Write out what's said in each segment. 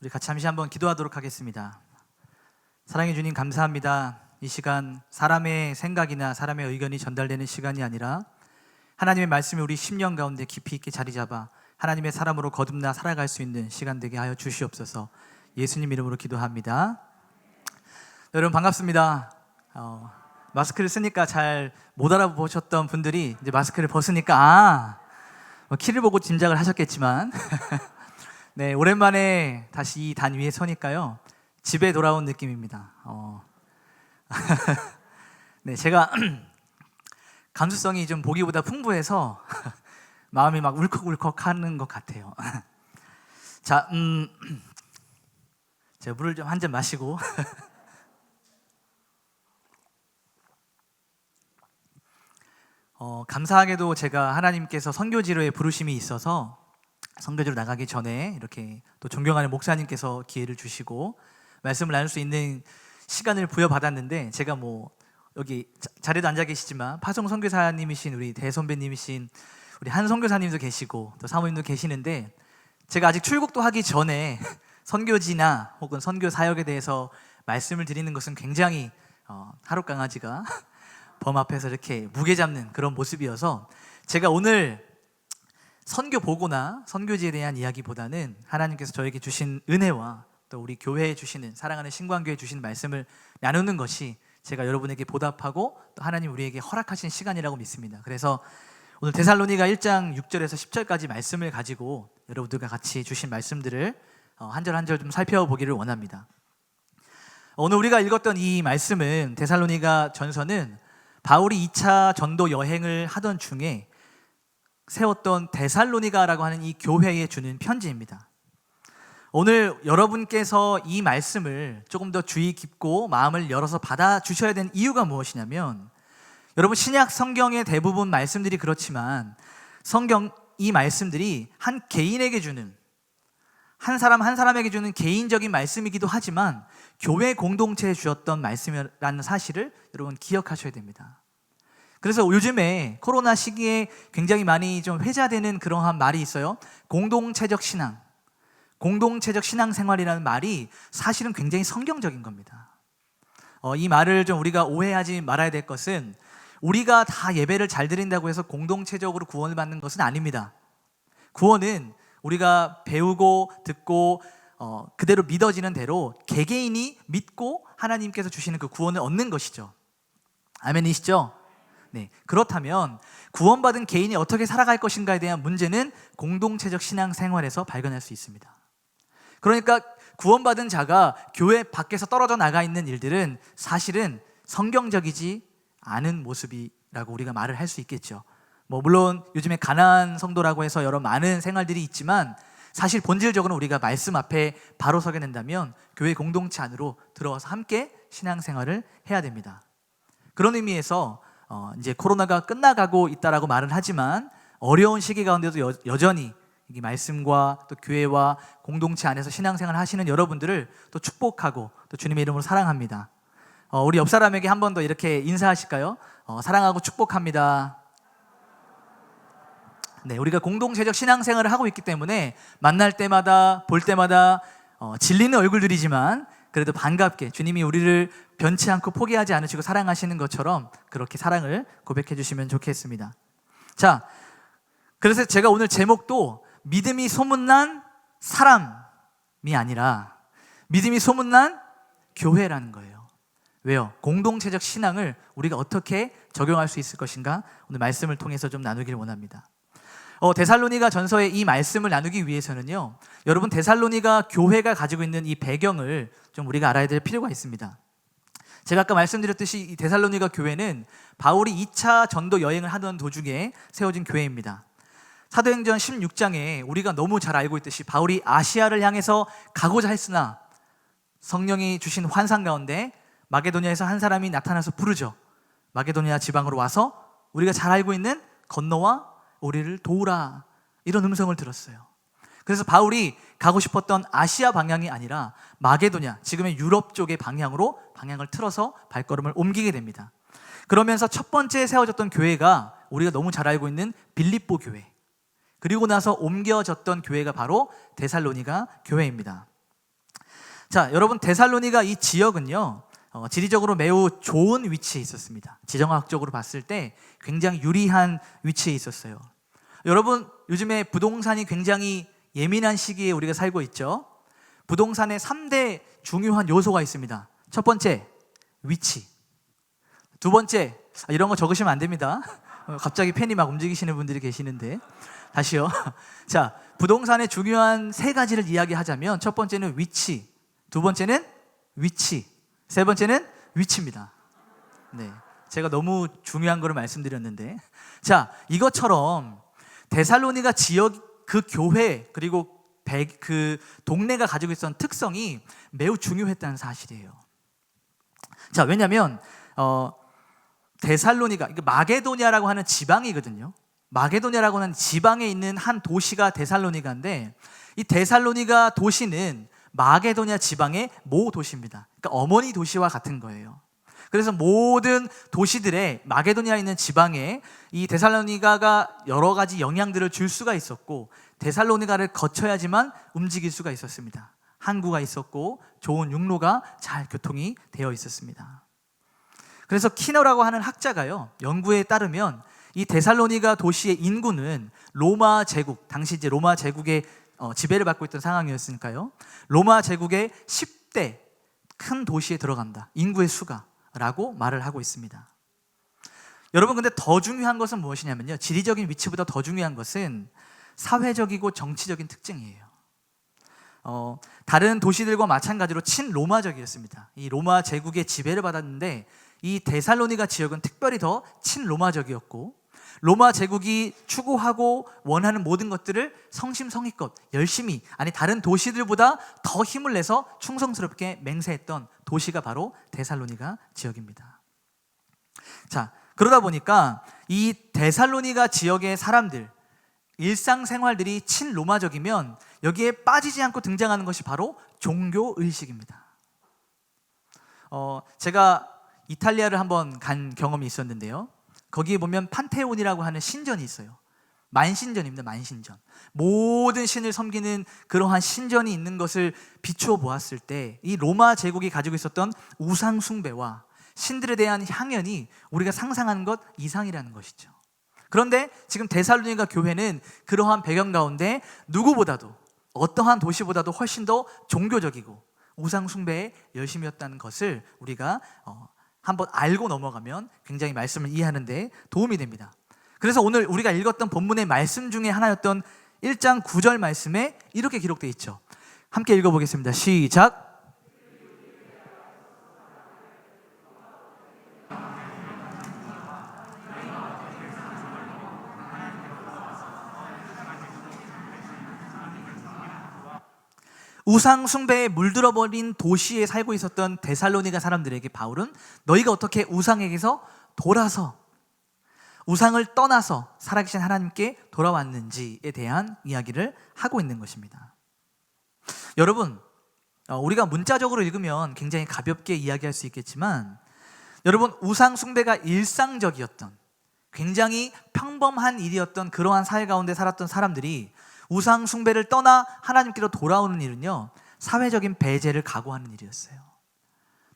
우리 같이 잠시 한번 기도하도록 하겠습니다. 사랑해 주님, 감사합니다. 이 시간 사람의 생각이나 사람의 의견이 전달되는 시간이 아니라 하나님의 말씀이 우리 심령 가운데 깊이 있게 자리 잡아 하나님의 사람으로 거듭나 살아갈 수 있는 시간 되게 하여 주시옵소서. 예수님 이름으로 기도합니다. 여러분 반갑습니다. 마스크를 쓰니까 잘 못 알아보셨던 분들이 이제 마스크를 벗으니까 키를 보고 짐작을 하셨겠지만 네, 오랜만에 다시 이 단 위에 서니까요 집에 돌아온 느낌입니다. 네, 제가 감수성이 좀 보기보다 풍부해서 마음이 막 울컥울컥하는 것 같아요. 자, 제가 물을 좀 한 잔 마시고 감사하게도 제가 하나님께서 선교지로의 부르심이 있어서 선교지로 나가기 전에 이렇게 또 존경하는 목사님께서 기회를 주시고 말씀을 나눌 수 있는 시간을 부여받았는데, 제가 여기 자리도 앉아 계시지만 파송 선교사님이신 우리 대선배님이신 우리 한 선교사님도 계시고 또 사모님도 계시는데, 제가 아직 출국도 하기 전에 선교지나 혹은 선교 사역에 대해서 말씀을 드리는 것은 굉장히 하루 강아지가 범 앞에서 이렇게 무게 잡는 그런 모습이어서, 제가 오늘 선교 보고나 선교지에 대한 이야기보다는 하나님께서 저에게 주신 은혜와 또 우리 교회에 주시는, 사랑하는 신광교회에 주신 말씀을 나누는 것이 제가 여러분에게 보답하고 또 하나님 우리에게 허락하신 시간이라고 믿습니다. 그래서 오늘 데살로니가 1장 6절에서 10절까지 말씀을 가지고 여러분들과 같이 주신 말씀들을 한 절 한 절 좀 살펴보기를 원합니다. 오늘 우리가 읽었던 이 말씀은, 데살로니가 전서는 바울이 2차 전도 여행을 하던 중에 세웠던 데살로니가라고 하는 이 교회에 주는 편지입니다. 오늘 여러분께서 이 말씀을 조금 더 주의 깊고 마음을 열어서 받아주셔야 되는 이유가 무엇이냐면, 여러분 신약 성경의 대부분 말씀들이 그렇지만 이 말씀들이 한 개인에게 주는, 한 사람 한 사람에게 주는 개인적인 말씀이기도 하지만 교회 공동체에 주었던 말씀이라는 사실을 여러분 기억하셔야 됩니다. 그래서 요즘에 코로나 시기에 굉장히 많이 좀 회자되는 그러한 말이 있어요. 공동체적 신앙, 공동체적 신앙생활이라는 말이 사실은 굉장히 성경적인 겁니다. 이 말을 좀 우리가 오해하지 말아야 될 것은, 우리가 다 예배를 잘 드린다고 해서 공동체적으로 구원을 받는 것은 아닙니다. 구원은 우리가 배우고 듣고 그대로 믿어지는 대로 개개인이 믿고 하나님께서 주시는 그 구원을 얻는 것이죠. 아멘이시죠? 네, 그렇다면 구원받은 개인이 어떻게 살아갈 것인가에 대한 문제는 공동체적 신앙생활에서 발견할 수 있습니다. 그러니까 구원받은 자가 교회 밖에서 떨어져 나가 있는 일들은 사실은 성경적이지 않은 모습이라고 우리가 말을 할 수 있겠죠. 물론 요즘에 가나안 성도라고 해서 여러 많은 생활들이 있지만, 사실 본질적으로 우리가 말씀 앞에 바로 서게 된다면 교회 공동체 안으로 들어와서 함께 신앙생활을 해야 됩니다. 그런 의미에서 이제 코로나가 끝나가고 있다라고 말은 하지만 어려운 시기 가운데도 여전히 이 말씀과 또 교회와 공동체 안에서 신앙생활을 하시는 여러분들을 또 축복하고 또 주님의 이름으로 사랑합니다. 우리 옆 사람에게 한 번 더 이렇게 인사하실까요? 사랑하고 축복합니다. 네, 우리가 공동체적 신앙생활을 하고 있기 때문에 만날 때마다 볼 때마다 질리는 얼굴들이지만 그래도 반갑게 주님이 우리를 변치 않고 포기하지 않으시고 사랑하시는 것처럼 그렇게 사랑을 고백해 주시면 좋겠습니다. 자, 그래서 제가 오늘 제목도 믿음이 소문난 사람이 아니라 믿음이 소문난 교회라는 거예요. 왜요? 공동체적 신앙을 우리가 어떻게 적용할 수 있을 것인가, 오늘 말씀을 통해서 좀 나누기를 원합니다. 데살로니가 전서의 이 말씀을 나누기 위해서는요, 여러분 데살로니가 교회가 가지고 있는 이 배경을 좀 우리가 알아야 될 필요가 있습니다. 제가 아까 말씀드렸듯이 이 데살로니가 교회는 바울이 2차 전도 여행을 하던 도중에 세워진 교회입니다. 사도행전 16장에 우리가 너무 잘 알고 있듯이 바울이 아시아를 향해서 가고자 했으나 성령이 주신 환상 가운데 마게도냐에서 한 사람이 나타나서 부르죠. 마게도냐 지방으로 와서 우리가 잘 알고 있는 건너와 우리를 도우라, 이런 음성을 들었어요. 그래서 바울이 가고 싶었던 아시아 방향이 아니라 마게도냐, 지금의 유럽 쪽의 방향으로 방향을 틀어서 발걸음을 옮기게 됩니다. 그러면서 첫 번째 세워졌던 교회가 우리가 너무 잘 알고 있는 빌립보 교회, 그리고 나서 옮겨졌던 교회가 바로 데살로니가 교회입니다. 자, 여러분 데살로니가 이 지역은요, 지리적으로 매우 좋은 위치에 있었습니다. 지정학적으로 봤을 때 굉장히 유리한 위치에 있었어요. 여러분, 요즘에 부동산이 굉장히 예민한 시기에 우리가 살고 있죠. 부동산에 3대 중요한 요소가 있습니다. 첫 번째, 위치. 두 번째, 이런 거 적으시면 안 됩니다. 갑자기 펜이 막 움직이시는 분들이 계시는데. 다시요. 자, 부동산의 중요한 세 가지를 이야기하자면 첫 번째는 위치, 두 번째는 위치, 세 번째는 위치입니다. 네, 제가 너무 중요한 거를 말씀드렸는데, 자, 이것처럼 데살로니가 지역, 그 교회 그리고 그 동네가 가지고 있었던 특성이 매우 중요했다는 사실이에요. 자, 왜냐하면 데살로니가, 마게도냐라고 하는 지방이거든요. 마게도냐라고 하는 지방에 있는 한 도시가 데살로니가인데, 이 데살로니가 도시는 마게도냐 지방의 모 도시입니다. 그러니까 어머니 도시와 같은 거예요. 그래서 모든 도시들의 마게도냐에 있는 지방에 이 데살로니가가 여러 가지 영향들을 줄 수가 있었고, 데살로니가를 거쳐야지만 움직일 수가 있었습니다. 항구가 있었고 좋은 육로가 잘 교통이 되어 있었습니다. 그래서 키너라고 하는 학자가요, 연구에 따르면 이 데살로니가 도시의 인구는 로마 제국, 당시 이제 로마 제국의 지배를 받고 있던 상황이었으니까요, 로마 제국의 10대 큰 도시에 들어간다, 인구의 수가, 라고 말을 하고 있습니다. 여러분, 근데 더 중요한 것은 무엇이냐면요, 지리적인 위치보다 더 중요한 것은 사회적이고 정치적인 특징이에요. 다른 도시들과 마찬가지로 친로마적이었습니다. 이 로마 제국의 지배를 받았는데 이 데살로니가 지역은 특별히 더 친로마적이었고, 로마 제국이 추구하고 원하는 모든 것들을 성심성의껏 열심히, 아니 다른 도시들보다 더 힘을 내서 충성스럽게 맹세했던 도시가 바로 데살로니가 지역입니다. 자, 그러다 보니까 이 데살로니가 지역의 사람들 일상생활들이 친로마적이면 여기에 빠지지 않고 등장하는 것이 바로 종교의식입니다. 제가 이탈리아를 한번 간 경험이 있었는데요, 거기에 보면 판테온이라고 하는 신전이 있어요. 만신전입니다. 만신전. 모든 신을 섬기는 그러한 신전이 있는 것을 비추어 보았을 때 이 로마 제국이 가지고 있었던 우상 숭배와 신들에 대한 향연이 우리가 상상하는 것 이상이라는 것이죠. 그런데 지금 데살로니가 교회는 그러한 배경 가운데 누구보다도, 어떠한 도시보다도 훨씬 더 종교적이고 우상 숭배에 열심이었다는 것을 우리가 한번 알고 넘어가면 굉장히 말씀을 이해하는 데 도움이 됩니다. 그래서 오늘 우리가 읽었던 본문의 말씀 중에 하나였던 1장 9절 말씀에 이렇게 기록되어 있죠. 함께 읽어보겠습니다. 시작. 우상 숭배에 물들어버린 도시에 살고 있었던 데살로니가 사람들에게 바울은 너희가 어떻게 우상에게서 돌아서, 우상을 떠나서 살아계신 하나님께 돌아왔는지에 대한 이야기를 하고 있는 것입니다. 여러분, 우리가 문자적으로 읽으면 굉장히 가볍게 이야기할 수 있겠지만, 여러분, 우상 숭배가 일상적이었던, 굉장히 평범한 일이었던 그러한 사회 가운데 살았던 사람들이 우상 숭배를 떠나 하나님께로 돌아오는 일은요, 사회적인 배제를 각오하는 일이었어요.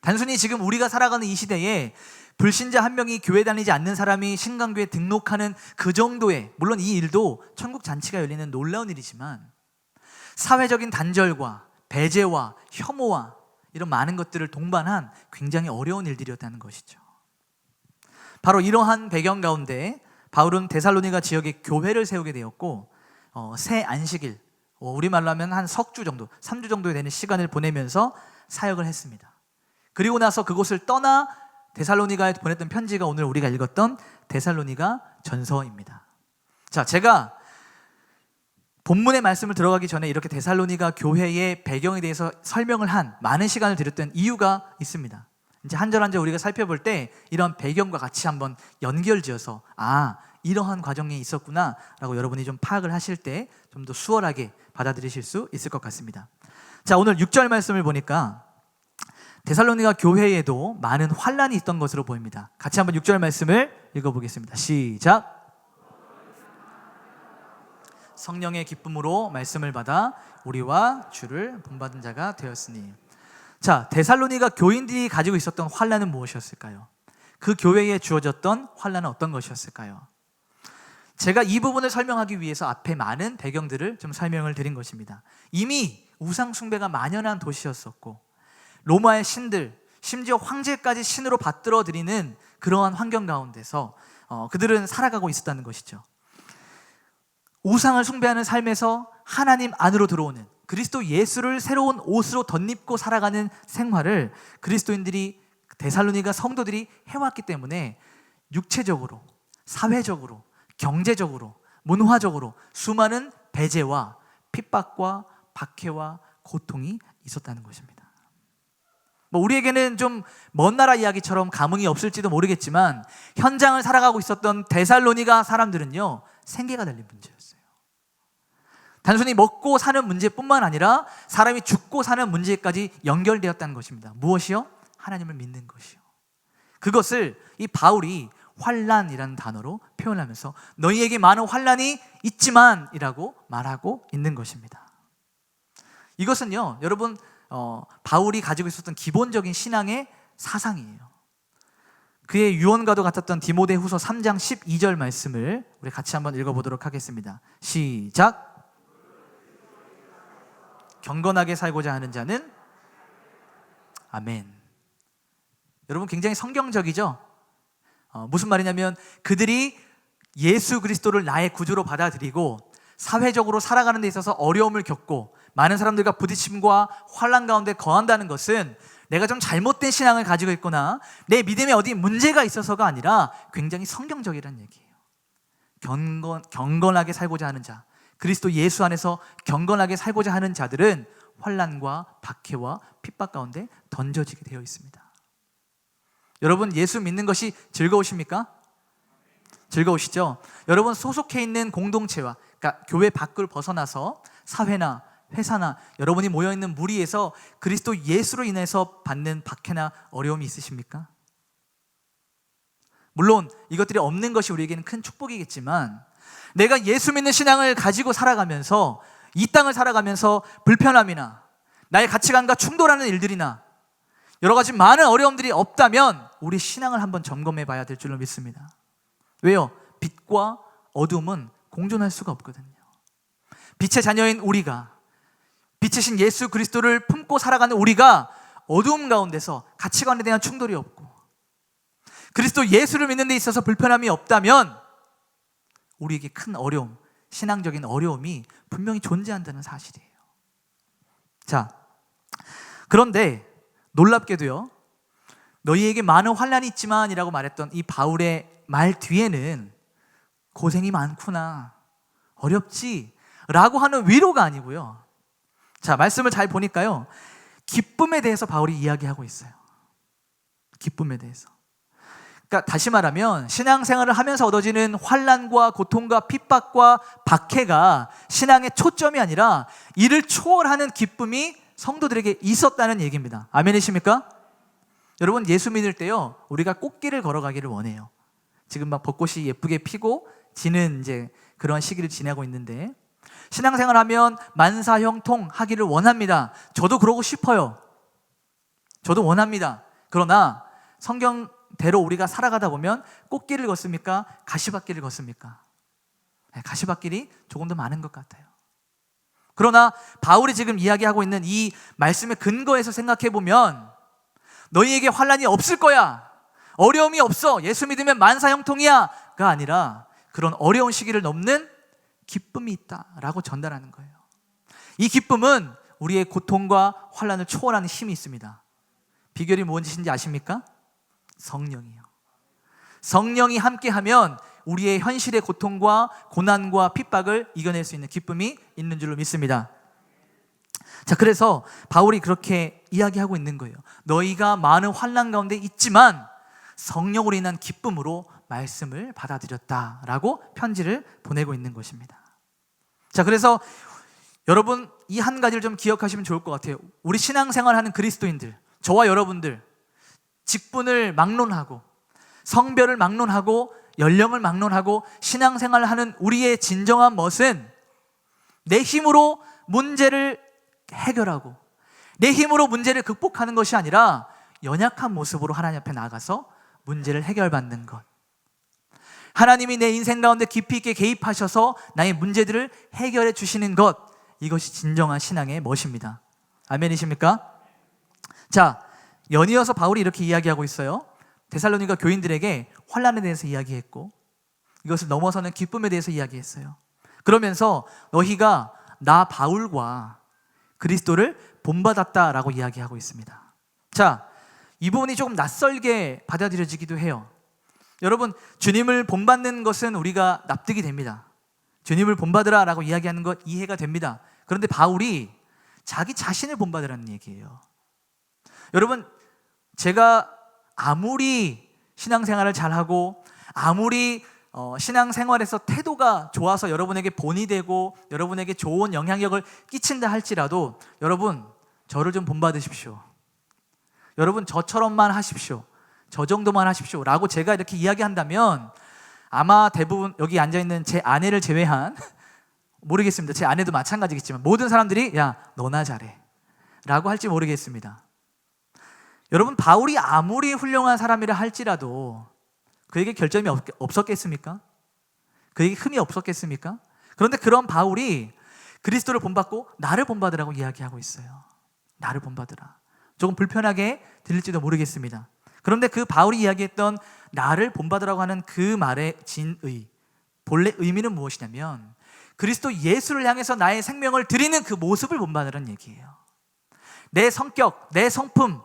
단순히 지금 우리가 살아가는 이 시대에 불신자 한 명이 교회 다니지 않는 사람이 신강교에 등록하는 그 정도의, 물론 이 일도 천국 잔치가 열리는 놀라운 일이지만 사회적인 단절과 배제와 혐오와 이런 많은 것들을 동반한 굉장히 어려운 일들이었다는 것이죠. 바로 이러한 배경 가운데 바울은 데살로니가 지역에 교회를 세우게 되었고, 새 안식일, 우리말로 하면 한 석 주 정도, 3주 정도 되는 시간을 보내면서 사역을 했습니다. 그리고 나서 그곳을 떠나 데살로니가에 보냈던 편지가 오늘 우리가 읽었던 데살로니가 전서입니다. 자, 제가 본문의 말씀을 들어가기 전에 이렇게 데살로니가 교회의 배경에 대해서 설명을 한 많은 시간을 드렸던 이유가 있습니다. 이제 한 절 한 절 우리가 살펴볼 때 이런 배경과 같이 한번 연결지어서 이러한 과정이 있었구나 라고 여러분이 좀 파악을 하실 때 좀 더 수월하게 받아들이실 수 있을 것 같습니다. 자, 오늘 6절 말씀을 보니까 데살로니가 교회에도 많은 환란이 있던 것으로 보입니다. 같이 한번 6절 말씀을 읽어보겠습니다. 시작. 성령의 기쁨으로 말씀을 받아 우리와 주를 본받은 자가 되었으니. 자, 데살로니가 교인들이 가지고 있었던 환난은 무엇이었을까요? 그 교회에 주어졌던 환난은 어떤 것이었을까요? 제가 이 부분을 설명하기 위해서 앞에 많은 배경들을 좀 설명을 드린 것입니다. 이미 우상 숭배가 만연한 도시였었고, 로마의 신들, 심지어 황제까지 신으로 받들어 들이는 그러한 환경 가운데서 그들은 살아가고 있었다는 것이죠. 우상을 숭배하는 삶에서 하나님 안으로 들어오는, 그리스도 예수를 새로운 옷으로 덧입고 살아가는 생활을 그리스도인들이, 데살로니가 성도들이 해왔기 때문에 육체적으로, 사회적으로, 경제적으로, 문화적으로 수많은 배제와 핍박과 박해와 고통이 있었다는 것입니다. 우리에게는 좀 먼 나라 이야기처럼 감흥이 없을지도 모르겠지만, 현장을 살아가고 있었던 데살로니가 사람들은요, 생계가 달린 문제였어요. 단순히 먹고 사는 문제뿐만 아니라 사람이 죽고 사는 문제까지 연결되었다는 것입니다. 무엇이요? 하나님을 믿는 것이요. 그것을 이 바울이 환난이라는 단어로 표현하면서 너희에게 많은 환난이 있지만 이라고 말하고 있는 것입니다. 이것은요, 여러분, 바울이 가지고 있었던 기본적인 신앙의 사상이에요. 그의 유언과도 같았던 디모데후서 3장 12절 말씀을 우리 같이 한번 읽어보도록 하겠습니다. 시작. 경건하게 살고자 하는 자는, 아멘. 여러분, 굉장히 성경적이죠? 무슨 말이냐면 그들이 예수 그리스도를 나의 구주로 받아들이고 사회적으로 살아가는 데 있어서 어려움을 겪고 많은 사람들과 부딪힘과 환난 가운데 거한다는 것은 내가 좀 잘못된 신앙을 가지고 있거나 내 믿음에 어디 문제가 있어서가 아니라 굉장히 성경적이라는 얘기예요. 경건하게 살고자 하는 자, 그리스도 예수 안에서 경건하게 살고자 하는 자들은 환난과 박해와 핍박 가운데 던져지게 되어 있습니다. 여러분, 예수 믿는 것이 즐거우십니까? 즐거우시죠? 여러분, 소속해 있는 공동체와, 그러니까 교회 밖을 벗어나서 사회나 회사나 여러분이 모여있는 무리에서 그리스도 예수로 인해서 받는 박해나 어려움이 있으십니까? 물론 이것들이 없는 것이 우리에게는 큰 축복이겠지만, 내가 예수 믿는 신앙을 가지고 살아가면서, 이 땅을 살아가면서 불편함이나 나의 가치관과 충돌하는 일들이나 여러 가지 많은 어려움들이 없다면 우리 신앙을 한번 점검해 봐야 될 줄로 믿습니다. 왜요? 빛과 어둠은 공존할 수가 없거든요. 빛의 자녀인 우리가, 빛이신 예수 그리스도를 품고 살아가는 우리가 어두움 가운데서 가치관에 대한 충돌이 없고 그리스도 예수를 믿는 데 있어서 불편함이 없다면 우리에게 큰 어려움, 신앙적인 어려움이 분명히 존재한다는 사실이에요. 자, 그런데 놀랍게도요, 너희에게 많은 환난이 있지만 이라고 말했던 이 바울의 말 뒤에는 고생이 많구나, 어렵지 라고 하는 위로가 아니고요, 자, 말씀을 잘 보니까요, 기쁨에 대해서 바울이 이야기하고 있어요. 기쁨에 대해서. 그러니까 다시 말하면 신앙생활을 하면서 얻어지는 환난과 고통과 핍박과 박해가 신앙의 초점이 아니라 이를 초월하는 기쁨이 성도들에게 있었다는 얘기입니다. 아멘이십니까? 여러분, 예수 믿을 때요, 우리가 꽃길을 걸어가기를 원해요. 지금 막 벚꽃이 예쁘게 피고 지는 이제 그런 시기를 지나고 있는데, 신앙생활 하면 만사형통 하기를 원합니다. 저도 그러고 싶어요. 저도 원합니다. 그러나 성경대로 우리가 살아가다 보면 꽃길을 걷습니까? 가시밭길을 걷습니까? 가시밭길이 조금 더 많은 것 같아요. 그러나 바울이 지금 이야기하고 있는 이 말씀의 근거에서 생각해 보면 너희에게 환난이 없을 거야, 어려움이 없어, 예수 믿으면 만사형통이야 가 아니라 그런 어려운 시기를 넘는 기쁨이 있다라고 전달하는 거예요. 이 기쁨은 우리의 고통과 환난을 초월하는 힘이 있습니다. 비결이 무엇인지 아십니까? 성령이요. 성령이 함께하면 우리의 현실의 고통과 고난과 핍박을 이겨낼 수 있는 기쁨이 있는 줄로 믿습니다. 자, 그래서 바울이 그렇게 이야기하고 있는 거예요. 너희가 많은 환난 가운데 있지만 성령으로 인한 기쁨으로 말씀을 받아들였다라고 편지를 보내고 있는 것입니다. 자, 그래서 여러분, 이 한 가지를 좀 기억하시면 좋을 것 같아요. 우리 신앙생활하는 그리스도인들, 저와 여러분들, 직분을 막론하고 성별을 막론하고 연령을 막론하고 신앙생활을 하는 우리의 진정한 멋은 내 힘으로 문제를 해결하고 내 힘으로 문제를 극복하는 것이 아니라 연약한 모습으로 하나님 앞에 나아가서 문제를 해결받는 것. 하나님이 내 인생 가운데 깊이 있게 개입하셔서 나의 문제들을 해결해 주시는 것, 이것이 진정한 신앙의 멋입니다. 아멘이십니까? 자, 연이어서 바울이 이렇게 이야기하고 있어요. 데살로니가 교인들에게 환난에 대해서 이야기했고, 이것을 넘어서는 기쁨에 대해서 이야기했어요. 그러면서 너희가 나 바울과 그리스도를 본받았다라고 이야기하고 있습니다. 자, 이 부분이 조금 낯설게 받아들여지기도 해요. 여러분, 주님을 본받는 것은 우리가 납득이 됩니다. 주님을 본받으라 라고 이야기하는 것 이해가 됩니다. 그런데 바울이 자기 자신을 본받으라는 얘기예요. 여러분, 제가 아무리 신앙생활을 잘하고 아무리 신앙생활에서 태도가 좋아서 여러분에게 본이 되고 여러분에게 좋은 영향력을 끼친다 할지라도 여러분, 저를 좀 본받으십시오. 여러분, 저처럼만 하십시오. 저 정도만 하십시오 라고 제가 이렇게 이야기한다면 아마 대부분 여기 앉아있는 제 아내를 제외한, 모르겠습니다, 제 아내도 마찬가지겠지만 모든 사람들이 야, 너나 잘해 라고 할지 모르겠습니다. 여러분, 바울이 아무리 훌륭한 사람이라 할지라도 그에게 결점이 없었겠습니까? 그에게 흠이 없었겠습니까? 그런데 그런 바울이 그리스도를 본받고 나를 본받으라고 이야기하고 있어요. 나를 본받으라. 조금 불편하게 들릴지도 모르겠습니다. 그런데 그 바울이 이야기했던 나를 본받으라고 하는 그 말의 진의, 본래 의미는 무엇이냐면 그리스도 예수를 향해서 나의 생명을 드리는 그 모습을 본받으라는 얘기예요. 내 성격, 내 성품,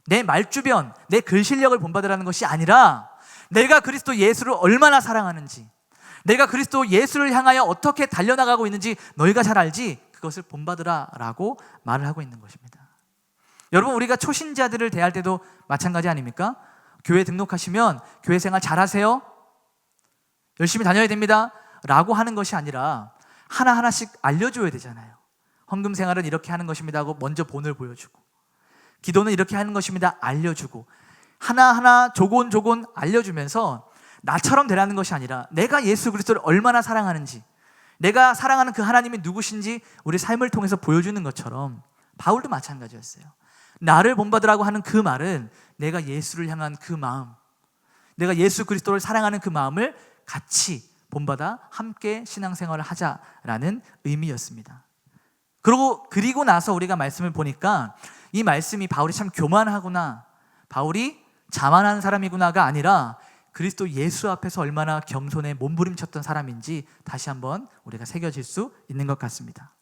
내 말주변, 내 글실력을 본받으라는 것이 아니라 내가 그리스도 예수를 얼마나 사랑하는지, 내가 그리스도 예수를 향하여 어떻게 달려나가고 있는지 너희가 잘 알지, 그것을 본받으라라고 말을 하고 있는 것입니다. 여러분, 우리가 초신자들을 대할 때도 마찬가지 아닙니까? 교회 등록하시면 교회 생활 잘하세요, 열심히 다녀야 됩니다 라고 하는 것이 아니라 하나하나씩 알려줘야 되잖아요. 헌금 생활은 이렇게 하는 것입니다 하고 먼저 본을 보여주고, 기도는 이렇게 하는 것입니다 알려주고, 하나하나 조곤조곤 알려주면서 나처럼 되라는 것이 아니라 내가 예수 그리스도를 얼마나 사랑하는지, 내가 사랑하는 그 하나님이 누구신지 우리 삶을 통해서 보여주는 것처럼 바울도 마찬가지였어요. 나를 본받으라고 하는 그 말은 내가 예수를 향한 그 마음, 내가 예수 그리스도를 사랑하는 그 마음을 같이 본받아 함께 신앙생활을 하자라는 의미였습니다. 그리고 나서 우리가 말씀을 보니까 이 말씀이 바울이 참 교만하구나, 바울이 자만한 사람이구나가 아니라 그리스도 예수 앞에서 얼마나 겸손에 몸부림쳤던 사람인지 다시 한번 우리가 새겨질 수 있는 것 같습니다.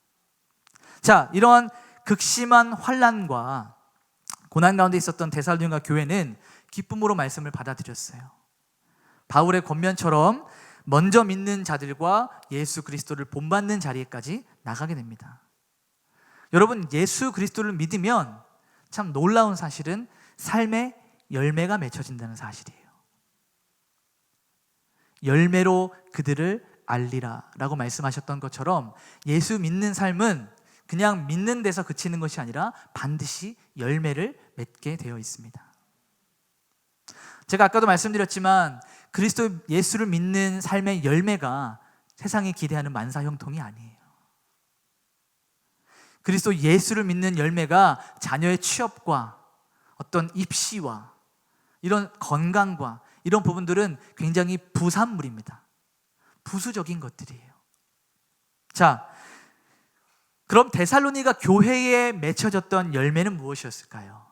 자, 이런 극심한 환난과 고난 가운데 있었던 데살로니가 교회는 기쁨으로 말씀을 받아들였어요. 바울의 권면처럼 먼저 믿는 자들과 예수 그리스도를 본받는 자리에까지 나가게 됩니다. 여러분, 예수 그리스도를 믿으면 참 놀라운 사실은 삶의 열매가 맺혀진다는 사실이에요. 열매로 그들을 알리라 라고 말씀하셨던 것처럼 예수 믿는 삶은 그냥 믿는 데서 그치는 것이 아니라 반드시 열매를 맺게 되어 있습니다. 제가 아까도 말씀드렸지만 그리스도 예수를 믿는 삶의 열매가 세상이 기대하는 만사 형통이 아니에요. 그리스도 예수를 믿는 열매가 자녀의 취업과 어떤 입시와 이런 건강과 이런 부분들은 굉장히 부산물입니다. 부수적인 것들이에요. 자, 그럼 데살로니가 교회에 맺혀졌던 열매는 무엇이었을까요?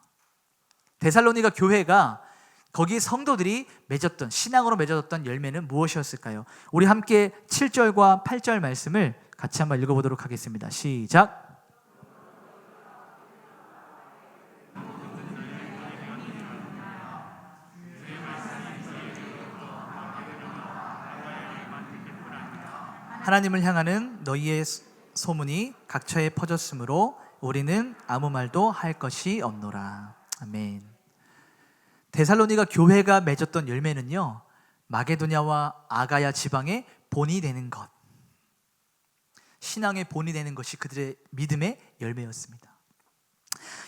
데살로니가 교회가 거기 성도들이 맺었던, 신앙으로 맺어졌던 열매는 무엇이었을까요? 우리 함께 7절과 8절 말씀을 같이 한번 읽어보도록 하겠습니다. 시작. 하나님을 향하는 너희의 소문이 각처에 퍼졌으므로 우리는 아무 말도 할 것이 없노라. 아멘. 데살로니가 교회가 맺었던 열매는요, 마게도냐와 아가야 지방의 본이 되는 것, 신앙의 본이 되는 것이 그들의 믿음의 열매였습니다.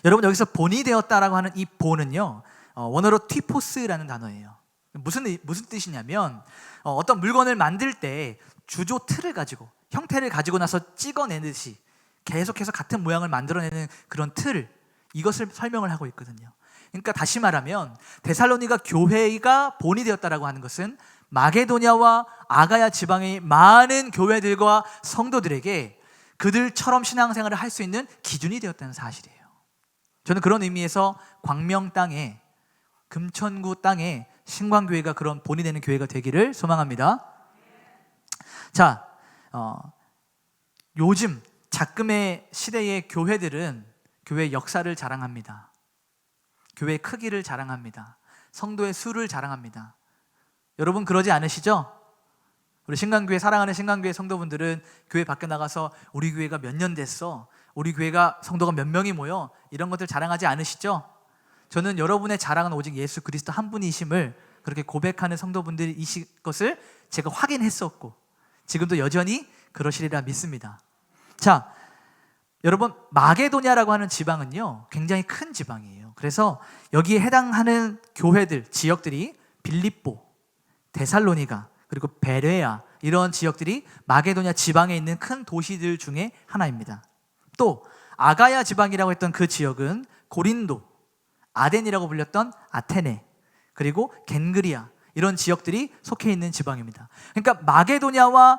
여러분, 여기서 본이 되었다라고 하는 이 본은요, 원어로 티포스라는 단어예요. 무슨 뜻이냐면 어떤 물건을 만들 때 주조 틀을 가지고, 형태를 가지고 나서 찍어내듯이 계속해서 같은 모양을 만들어내는 그런 틀, 이것을 설명을 하고 있거든요. 그러니까 다시 말하면 데살로니가 교회가 본이 되었다라고 하는 것은 마게도냐와 아가야 지방의 많은 교회들과 성도들에게 그들처럼 신앙생활을 할 수 있는 기준이 되었다는 사실이에요. 저는 그런 의미에서 광명 땅에, 금천구 땅에 신광교회가 그런 본이 되는 교회가 되기를 소망합니다. 자, 요즘 작금의 시대의 교회들은 교회의 역사를 자랑합니다. 교회의 크기를 자랑합니다. 성도의 수를 자랑합니다. 여러분 그러지 않으시죠? 우리 신강교회, 사랑하는 신강교회 성도분들은 교회 밖에 나가서 우리 교회가 몇 년 됐어, 우리 교회가 성도가 몇 명이 모여, 이런 것들 자랑하지 않으시죠? 저는 여러분의 자랑은 오직 예수 그리스도 한 분이심을 그렇게 고백하는 성도분들이실 것을 제가 확인했었고 지금도 여전히 그러시리라 믿습니다. 자, 여러분 마게도냐라고 하는 지방은요 굉장히 큰 지방이에요. 그래서 여기에 해당하는 교회들, 지역들이 빌립보, 데살로니가, 그리고 베레아, 이런 지역들이 마게도냐 지방에 있는 큰 도시들 중에 하나입니다. 또 아가야 지방이라고 했던 그 지역은 고린도, 아덴이라고 불렸던 아테네, 그리고 겐그리아, 이런 지역들이 속해 있는 지방입니다. 그러니까 마게도냐와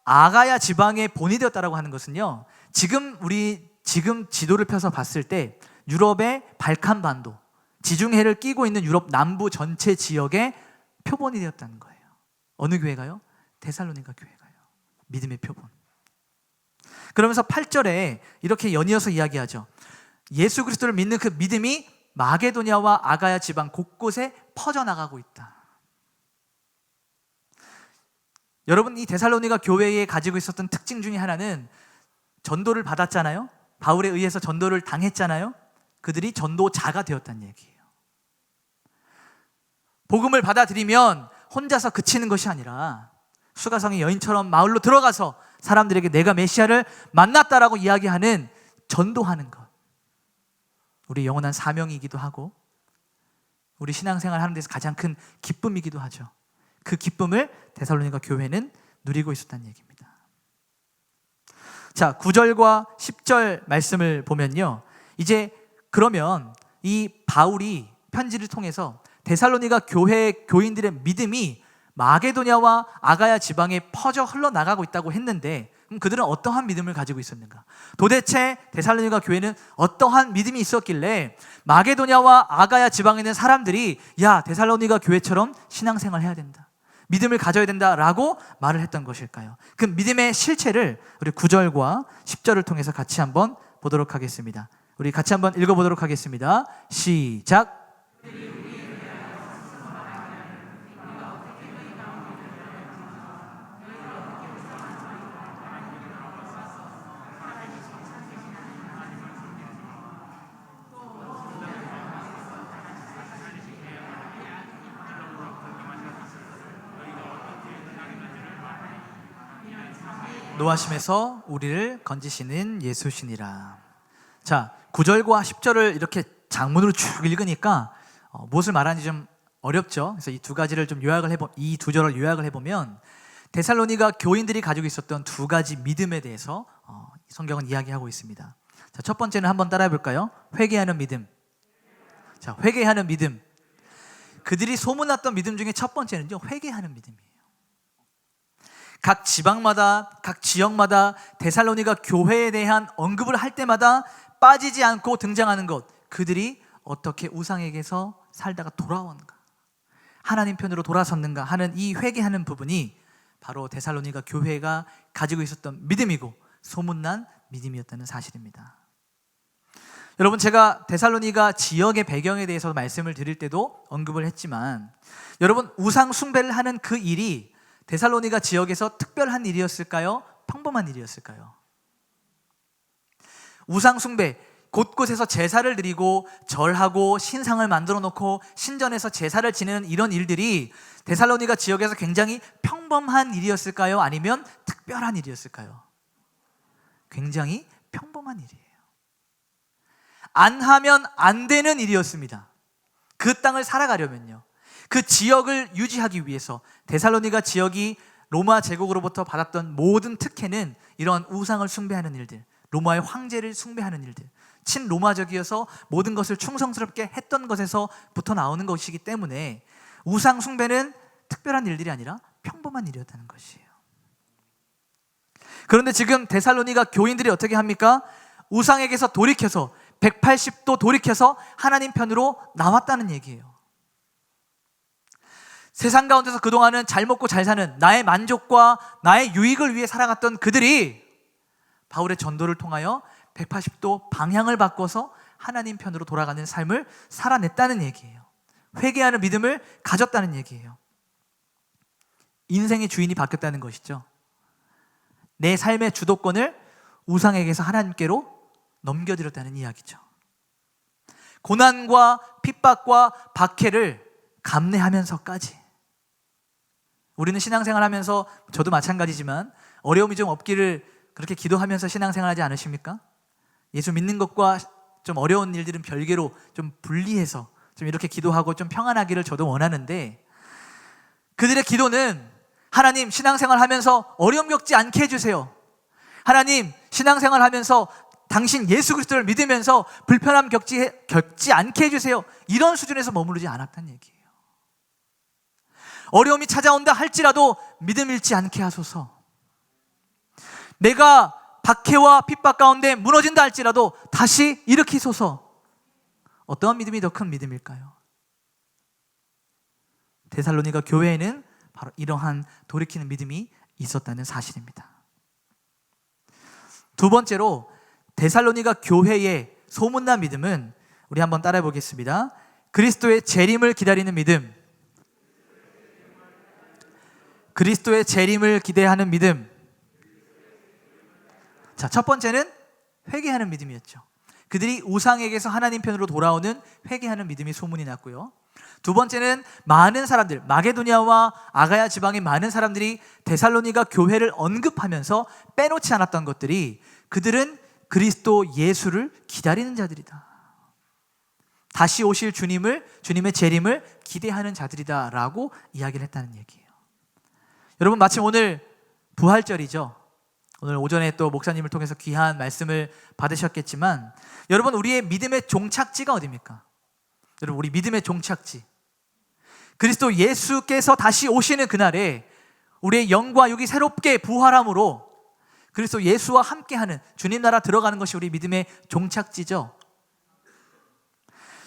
아가야 지방의 본이 되었다라고 하는 것은요, 지금 지도를 펴서 봤을 때 유럽의 발칸 반도, 지중해를 끼고 있는 유럽 남부 전체 지역의 표본이 되었다는 거예요. 어느 교회가요? 데살로니가 교회가요. 믿음의 표본. 그러면서 8절에 이렇게 연이어서 이야기하죠. 예수 그리스도를 믿는 그 믿음이 마게도냐와 아가야 지방 곳곳에 퍼져나가고 있다. 여러분, 이 데살로니가 교회에 가지고 있었던 특징 중에 하나는 전도를 받았잖아요. 바울에 의해서 전도를 당했잖아요. 그들이 전도자가 되었다는 얘기예요. 복음을 받아들이면 혼자서 그치는 것이 아니라 수가성의 여인처럼 마을로 들어가서 사람들에게 내가 메시아를 만났다라고 이야기하는, 전도하는 것, 우리 영원한 사명이기도 하고 우리 신앙생활 하는 데서 가장 큰 기쁨이기도 하죠. 그 기쁨을 데살로니가 교회는 누리고 있었다는 얘기입니다. 자, 9절과 10절 말씀을 보면요, 이제 그러면 이 바울이 편지를 통해서 데살로니가 교회 교인들의 믿음이 마게도냐와 아가야 지방에 퍼져 흘러나가고 있다고 했는데, 그럼 그들은 어떠한 믿음을 가지고 있었는가? 도대체 데살로니가 교회는 어떠한 믿음이 있었길래 마게도냐와 아가야 지방에 있는 사람들이 야, 데살로니가 교회처럼 신앙생활 해야 된다, 믿음을 가져야 된다라고 말을 했던 것일까요? 그 믿음의 실체를 우리 9절과 10절을 통해서 같이 한번 보도록 하겠습니다. 우리 같이 한번 읽어보도록 하겠습니다. 시작. 노하심에서 우리를 건지시는 예수시니라. 자, 9절과 10절을 이렇게 장문으로 쭉 읽으니까 무엇을 말하는지 좀 어렵죠. 그래서 이 두 가지를 좀 이 두 절을 요약을 해보면 데살로니가 교인들이 가지고 있었던 두 가지 믿음에 대해서 성경은 이야기하고 있습니다. 자, 첫 번째는 한번 따라해 볼까요? 회개하는 믿음. 자, 회개하는 믿음. 그들이 소문났던 믿음 중에 첫 번째는요, 회개하는 믿음이에요. 각 지방마다, 각 지역마다 데살로니가 교회에 대한 언급을 할 때마다 빠지지 않고 등장하는 것, 그들이 어떻게 우상에게서 살다가 돌아오는가, 하나님 편으로 돌아섰는가 하는 이 회개하는 부분이 바로 데살로니가 교회가 가지고 있었던 믿음이고 소문난 믿음이었다는 사실입니다. 여러분, 제가 데살로니가 지역의 배경에 대해서 말씀을 드릴 때도 언급을 했지만, 여러분, 우상 숭배를 하는 그 일이 데살로니가 지역에서 특별한 일이었을까요? 평범한 일이었을까요? 우상 숭배, 곳곳에서 제사를 드리고 절하고 신상을 만들어 놓고 신전에서 제사를 지내는 이런 일들이 데살로니가 지역에서 굉장히 평범한 일이었을까요? 아니면 특별한 일이었을까요? 굉장히 평범한 일이에요. 안 하면 안 되는 일이었습니다. 그 땅을 살아가려면요, 그 지역을 유지하기 위해서 데살로니가 지역이 로마 제국으로부터 받았던 모든 특혜는 이런 우상을 숭배하는 일들, 로마의 황제를 숭배하는 일들, 친로마적이어서 모든 것을 충성스럽게 했던 것에서부터 나오는 것이기 때문에 우상 숭배는 특별한 일들이 아니라 평범한 일이었다는 것이에요. 그런데 지금 데살로니가 교인들이 어떻게 합니까? 우상에게서 돌이켜서 180도 돌이켜서 하나님 편으로 나왔다는 얘기예요. 세상 가운데서 그동안은 잘 먹고 잘 사는 나의 만족과 나의 유익을 위해 살아갔던 그들이 바울의 전도를 통하여 180도 방향을 바꿔서 하나님 편으로 돌아가는 삶을 살아냈다는 얘기예요. 회개하는 믿음을 가졌다는 얘기예요. 인생의 주인이 바뀌었다는 것이죠. 내 삶의 주도권을 우상에게서 하나님께로 넘겨드렸다는 이야기죠. 고난과 핍박과 박해를 감내하면서까지, 우리는 신앙생활하면서, 저도 마찬가지지만 어려움이 좀 없기를 그렇게 기도하면서 신앙생활하지 않으십니까? 예수 믿는 것과 좀 어려운 일들은 별개로 좀 분리해서 좀 이렇게 기도하고 좀 평안하기를 저도 원하는데, 그들의 기도는 하나님, 신앙생활하면서 어려움 겪지 않게 해주세요. 하나님, 신앙생활하면서 당신 예수 그리스도를 믿으면서 불편함 겪지 않게 해주세요. 이런 수준에서 머무르지 않았다는 얘기예요. 어려움이 찾아온다 할지라도 믿음 잃지 않게 하소서. 내가 박해와 핍박 가운데 무너진다 할지라도 다시 일으키소서. 어떠한 믿음이 더 큰 믿음일까요? 데살로니가 교회에는 바로 이러한 돌이키는 믿음이 있었다는 사실입니다. 두 번째로, 데살로니가 교회의 소문난 믿음은, 우리 한번 따라해 보겠습니다. 그리스도의 재림을 기다리는 믿음. 그리스도의 재림을 기대하는 믿음. 자, 첫 번째는 회개하는 믿음이었죠. 그들이 우상에게서 하나님 편으로 돌아오는 회개하는 믿음이 소문이 났고요. 두 번째는 많은 사람들, 마게도니아와 아가야 지방의 많은 사람들이 데살로니가 교회를 언급하면서 빼놓지 않았던 것들이, 그들은 그리스도 예수를 기다리는 자들이다. 다시 오실 주님의 재림을 기대하는 자들이다 라고 이야기를 했다는 얘기예요. 여러분, 마침 오늘 부활절이죠. 오늘 오전에 또 목사님을 통해서 귀한 말씀을 받으셨겠지만, 여러분, 우리의 믿음의 종착지가 어디입니까? 여러분, 우리 믿음의 종착지, 그리스도 예수께서 다시 오시는 그날에 우리의 영과 육이 새롭게 부활함으로 그리스도 예수와 함께하는 주님 나라 들어가는 것이 우리 믿음의 종착지죠.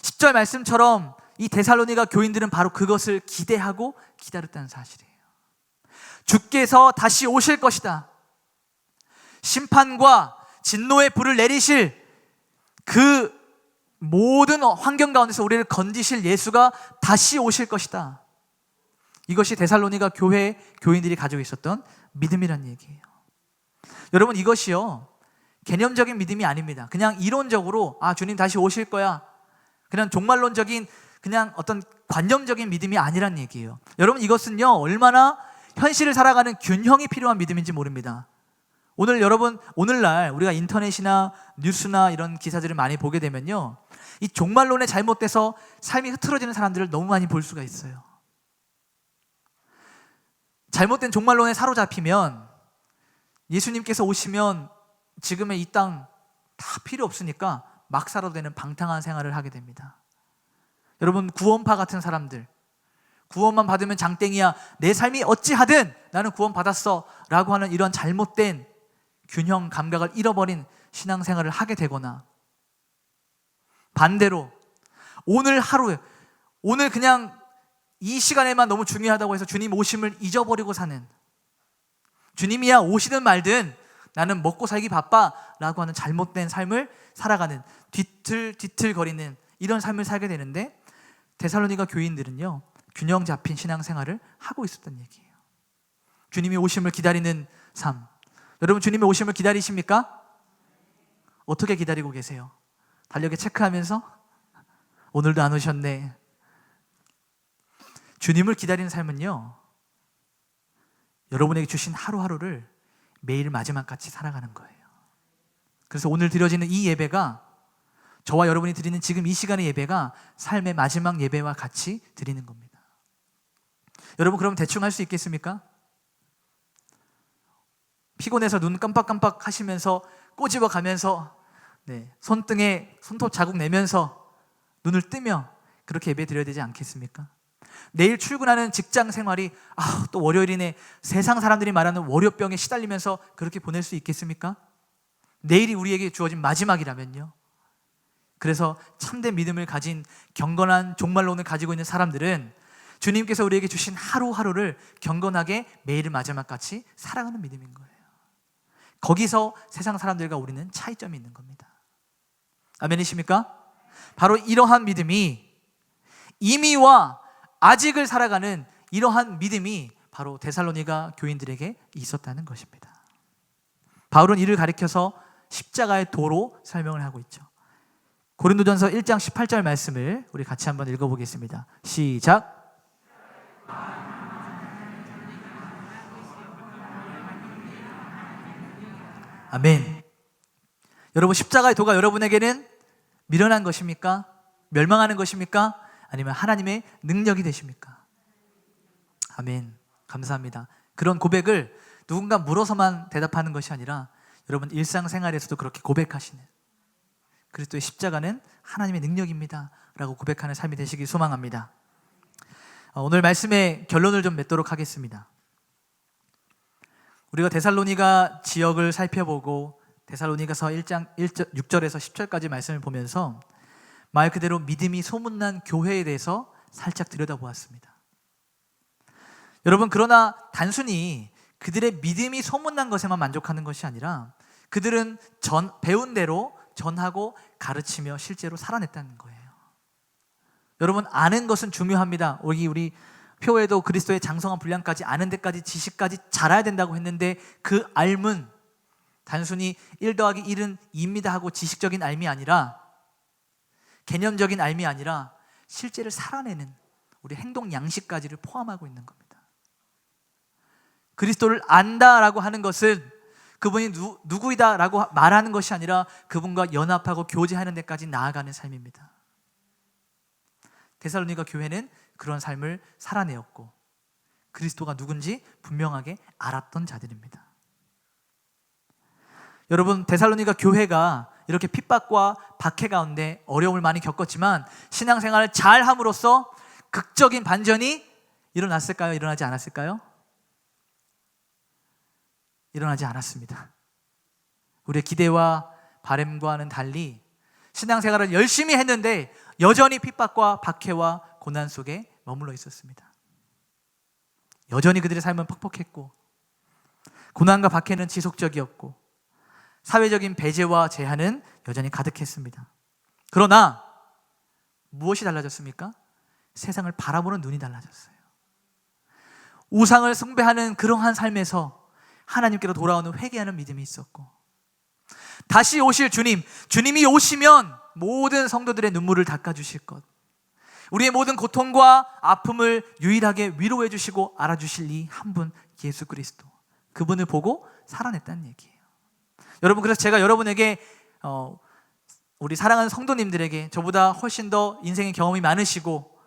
10절 말씀처럼 이 데살로니가 교인들은 바로 그것을 기대하고 기다렸다는 사실이에요. 주께서 다시 오실 것이다. 심판과 진노의 불을 내리실 그 모든 환경 가운데서 우리를 건지실 예수가 다시 오실 것이다. 이것이 데살로니가 교회 교인들이 가지고 있었던 믿음이란 얘기예요. 여러분, 이것이요, 개념적인 믿음이 아닙니다. 그냥 이론적으로 주님 다시 오실 거야, 그냥 종말론적인 그냥 어떤 관념적인 믿음이 아니란 얘기예요. 여러분, 이것은요, 얼마나 현실을 살아가는 균형이 필요한 믿음인지 모릅니다. 오늘날 우리가 인터넷이나 뉴스나 이런 기사들을 많이 보게 되면요, 이 종말론에 잘못돼서 삶이 흐트러지는 사람들을 너무 많이 볼 수가 있어요. 잘못된 종말론에 사로잡히면 예수님께서 오시면 지금의 이 땅 다 필요 없으니까 막 살아도 되는 방탕한 생활을 하게 됩니다. 여러분, 구원파 같은 사람들, 구원만 받으면 장땡이야, 내 삶이 어찌하든 나는 구원 받았어 라고 하는 이런 잘못된 균형 감각을 잃어버린 신앙생활을 하게 되거나, 반대로 오늘 하루에, 오늘 그냥 이 시간에만 너무 중요하다고 해서 주님 오심을 잊어버리고 사는, 주님이야 오시든 말든 나는 먹고 살기 바빠 라고 하는 잘못된 삶을 살아가는, 뒤틀거리는 이런 삶을 살게 되는데, 데살로니가 교인들은요, 균형 잡힌 신앙생활을 하고 있었던 얘기예요. 주님이 오심을 기다리는 삶. 여러분, 주님의 오심을 기다리십니까? 어떻게 기다리고 계세요? 달력에 체크하면서 오늘도 안 오셨네. 주님을 기다리는 삶은요, 여러분에게 주신 하루하루를 매일 마지막같이 살아가는 거예요. 그래서 오늘 드려지는 이 예배가, 저와 여러분이 드리는 지금 이 시간의 예배가 삶의 마지막 예배와 같이 드리는 겁니다. 여러분, 그럼 대충 할 수 있겠습니까? 피곤해서 눈 깜빡깜빡 하시면서 꼬집어 가면서 손등에 손톱 자국 내면서 눈을 뜨며 그렇게 예배 드려야 되지 않겠습니까? 내일 출근하는 직장 생활이 또 월요일이네, 세상 사람들이 말하는 월요병에 시달리면서 그렇게 보낼 수 있겠습니까? 내일이 우리에게 주어진 마지막이라면요. 그래서 참된 믿음을 가진 경건한 종말론을 가지고 있는 사람들은 주님께서 우리에게 주신 하루하루를 경건하게 매일을 마지막같이 살아가는 믿음인 거예요. 거기서 세상 사람들과 우리는 차이점이 있는 겁니다. 아멘이십니까? 바로 이러한 믿음이, 이미와 아직을 살아가는 이러한 믿음이 바로 데살로니가 교인들에게 있었다는 것입니다. 바울은 이를 가리켜서 십자가의 도로 설명을 하고 있죠. 고린도전서 1장 18절 말씀을 우리 같이 한번 읽어보겠습니다. 시작. 아멘. 여러분, 십자가의 도가 여러분에게는 미련한 것입니까? 멸망하는 것입니까? 아니면 하나님의 능력이 되십니까? 아멘. 감사합니다. 그런 고백을 누군가 물어서만 대답하는 것이 아니라 여러분 일상생활에서도 그렇게 고백하시는, 그리스도의 십자가는 하나님의 능력입니다 라고 고백하는 삶이 되시길 소망합니다. 오늘 말씀의 결론을 좀 맺도록 하겠습니다. 우리가 데살로니가 지역을 살펴보고 데살로니가서 1장 6절에서 10절까지 말씀을 보면서 말 그대로 믿음이 소문난 교회에 대해서 살짝 들여다보았습니다. 여러분, 그러나 단순히 그들의 믿음이 소문난 것에만 만족하는 것이 아니라 그들은 배운 대로 전하고 가르치며 실제로 살아냈다는 거예요. 여러분, 아는 것은 중요합니다. 우리 표에도 그리스도의 장성한 분량까지 아는 데까지 지식까지 잘해야 된다고 했는데 그 알문, 단순히 1 더하기 1은 2입니다 하고 지식적인 알미 아니라, 개념적인 알미 아니라 실제를 살아내는 우리 행동 양식까지를 포함하고 있는 겁니다. 그리스도를 안다라고 하는 것은 그분이 누구이다라고 말하는 것이 아니라 그분과 연합하고 교제하는 데까지 나아가는 삶입니다. 데살로니가 교회는 그런 삶을 살아내었고 그리스도가 누군지 분명하게 알았던 자들입니다. 여러분, 데살로니가 교회가 이렇게 핍박과 박해 가운데 어려움을 많이 겪었지만 신앙생활을 잘 함으로써 극적인 반전이 일어났을까요? 일어나지 않았을까요? 일어나지 않았습니다. 우리의 기대와 바람과는 달리 신앙생활을 열심히 했는데 여전히 핍박과 박해와 고난 속에 머물러 있었습니다. 여전히 그들의 삶은 퍽퍽했고 고난과 박해는 지속적이었고 사회적인 배제와 제한은 여전히 가득했습니다. 그러나 무엇이 달라졌습니까? 세상을 바라보는 눈이 달라졌어요. 우상을 숭배하는 그러한 삶에서 하나님께로 돌아오는 회개하는 믿음이 있었고, 다시 오실 주님이 오시면 모든 성도들의 눈물을 닦아주실 것, 우리의 모든 고통과 아픔을 유일하게 위로해 주시고 알아주실 이 한 분, 예수 그리스도, 그분을 보고 살아냈다는 얘기예요. 여러분, 그래서 제가 여러분에게 우리 사랑하는 성도님들에게 저보다 훨씬 더 인생의 경험이 많으시고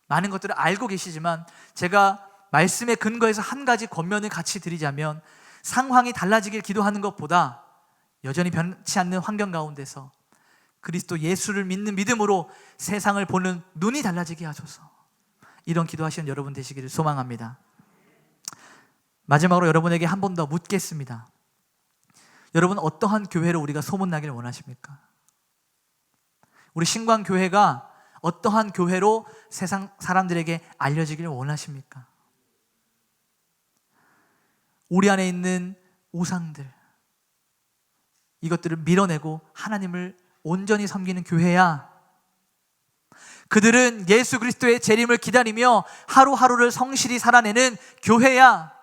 많은 것들을 알고 계시지만 제가 말씀의 근거에서 한 가지 권면을 같이 드리자면, 상황이 달라지길 기도하는 것보다 여전히 변치 않는 환경 가운데서 그리스도 예수를 믿는 믿음으로 세상을 보는 눈이 달라지게 하소서, 이런 기도하시는 여러분 되시기를 소망합니다. 마지막으로 여러분에게 한 번 더 묻겠습니다. 여러분, 어떠한 교회로 우리가 소문나기를 원하십니까? 우리 신광교회가 어떠한 교회로 세상 사람들에게 알려지기를 원하십니까? 우리 안에 있는 우상들, 이것들을 밀어내고 하나님을 온전히 섬기는 교회야? 그들은 예수 그리스도의 재림을 기다리며 하루하루를 성실히 살아내는 교회야?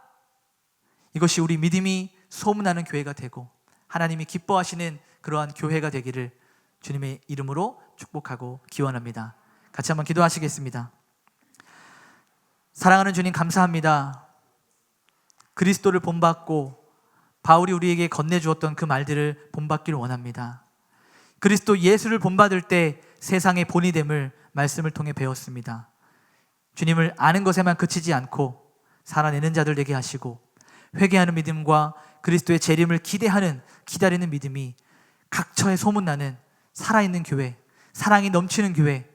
이것이 우리 믿음이 소문나는 교회가 되고 하나님이 기뻐하시는 그러한 교회가 되기를 주님의 이름으로 축복하고 기원합니다. 같이 한번 기도하시겠습니다. 사랑하는 주님, 감사합니다. 그리스도를 본받고 바울이 우리에게 건네주었던 그 말들을 본받기를 원합니다. 그리스도 예수를 본받을 때 세상의 본이 됨을 말씀을 통해 배웠습니다. 주님을 아는 것에만 그치지 않고 살아내는 자들 되게 하시고 회개하는 믿음과 그리스도의 재림을 기다리는 믿음이 각처에 소문나는 살아있는 교회, 사랑이 넘치는 교회,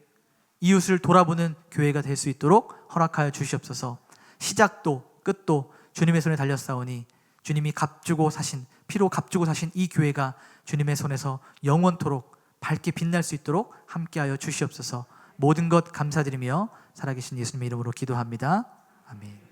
이웃을 돌아보는 교회가 될 수 있도록 허락하여 주시옵소서. 시작도 끝도 주님의 손에 달렸사오니 주님이 피로 값주고 사신 이 교회가 주님의 손에서 영원토록 밝게 빛날 수 있도록 함께하여 주시옵소서. 모든 것 감사드리며 살아계신 예수님의 이름으로 기도합니다. 아멘.